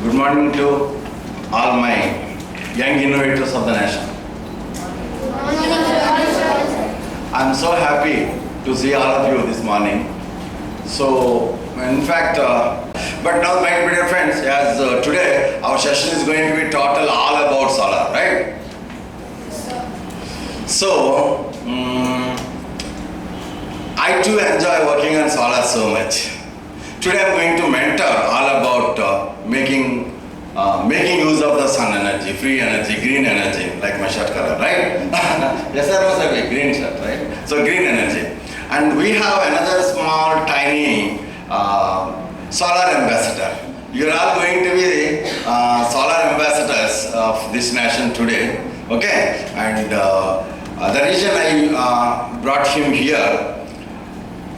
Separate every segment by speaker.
Speaker 1: Good morning to all my young innovators of the nation. I'm so happy to see all of you this morning. So, in fact, but now my dear friends, as today our session is going to be total all about solar, right? So, I too enjoy working on solar so much. Today I'm going to mentor all about making use of the sun energy, free energy, green energy, like my shirt color, right? Yes, that was a green shirt, right? So green energy. And we have another small, tiny solar ambassador. You're all going to be the solar ambassadors of this nation today, okay? And the reason I brought him here,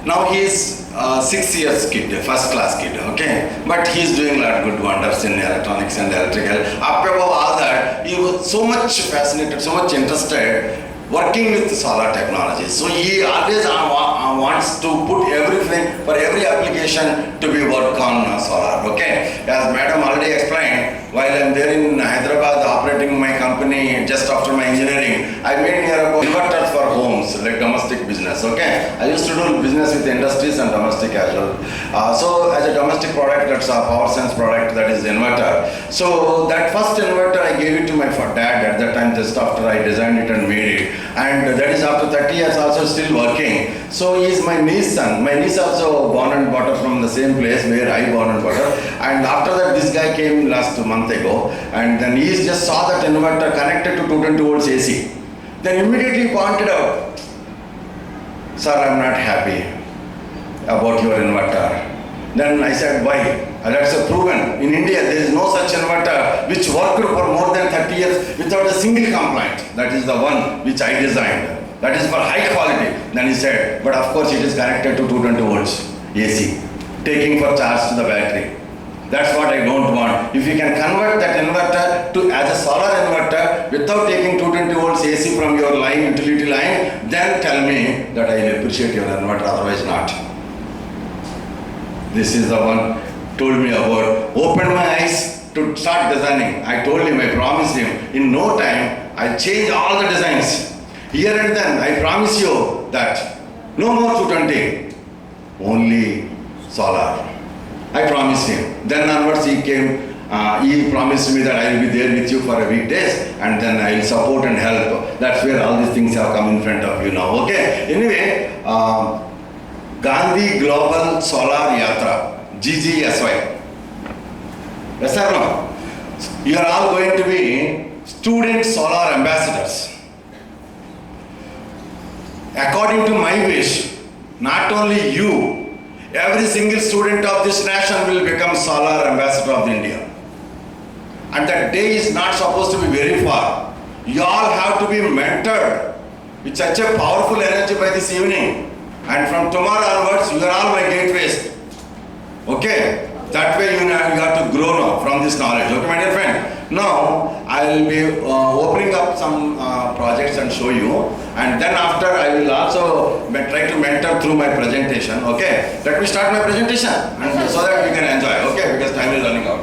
Speaker 1: now he is 6 years kid, first class kid, okay? But he is doing a lot of good wonders in electronics and electrical. Up above all that, he was so much fascinated, so much interested working with solar technology. So he always wants to put everything, for every application to be worked on solar, okay? As madam already explained, while I'm there in Hyderabad operating my company just after my engineering, I made here about inverters for homes, like domestic business, okay? I used to do business with industries and domestic as well. So as a domestic product, that's a power sense product, that is the inverter. So that first inverter I gave it to my dad at that time, just after I designed it and made it. And that is after 30 years also still working. So he is my niece son. My niece also born and brought up from the same place where I born and brought up. And after that this guy came last month ago, and then he just saw that inverter connected to 220 volts AC. Then immediately pointed out, sir, I am not happy about your inverter. Then I said, why? That's proven. In India, there is no such inverter which worked for more than 30 years without a single complaint. That is the one which I designed. That is for high quality. Then he said, but of course it is connected to 220 volts AC, taking for charge to the battery. That's what I don't want. If you can convert that inverter to as a solar inverter without taking 220 volts AC from your line, utility line, then tell me that I will appreciate your inverter, otherwise not. This is the one told me about, opened my eyes to start designing. I told him, I promised him, in no time, I'll change all the designs. Here and then, I promise you that no more 220, only solar. I promised him. Then onwards he came, he promised me that I will be there with you for a weekdays, and then I will support and help. That's where all these things have come in front of you now, okay? Anyway, Gandhi Global Solar Yatra, GGSY. Yes or no? You are all going to be student solar ambassadors. According to my wish, not only you, every single student of this nation will become solar ambassador of India. And that day is not supposed to be very far. You all have to be mentored with such a powerful energy by this evening. And from tomorrow onwards, you are all my gateways. Okay? That way you have to grow now from this knowledge. Okay, my dear friend? Now, I will be opening up some projects and show you. And then after, I will also try to mentor through my presentation. Okay? Let me start my presentation and so that we can enjoy. Okay? Because time is running out.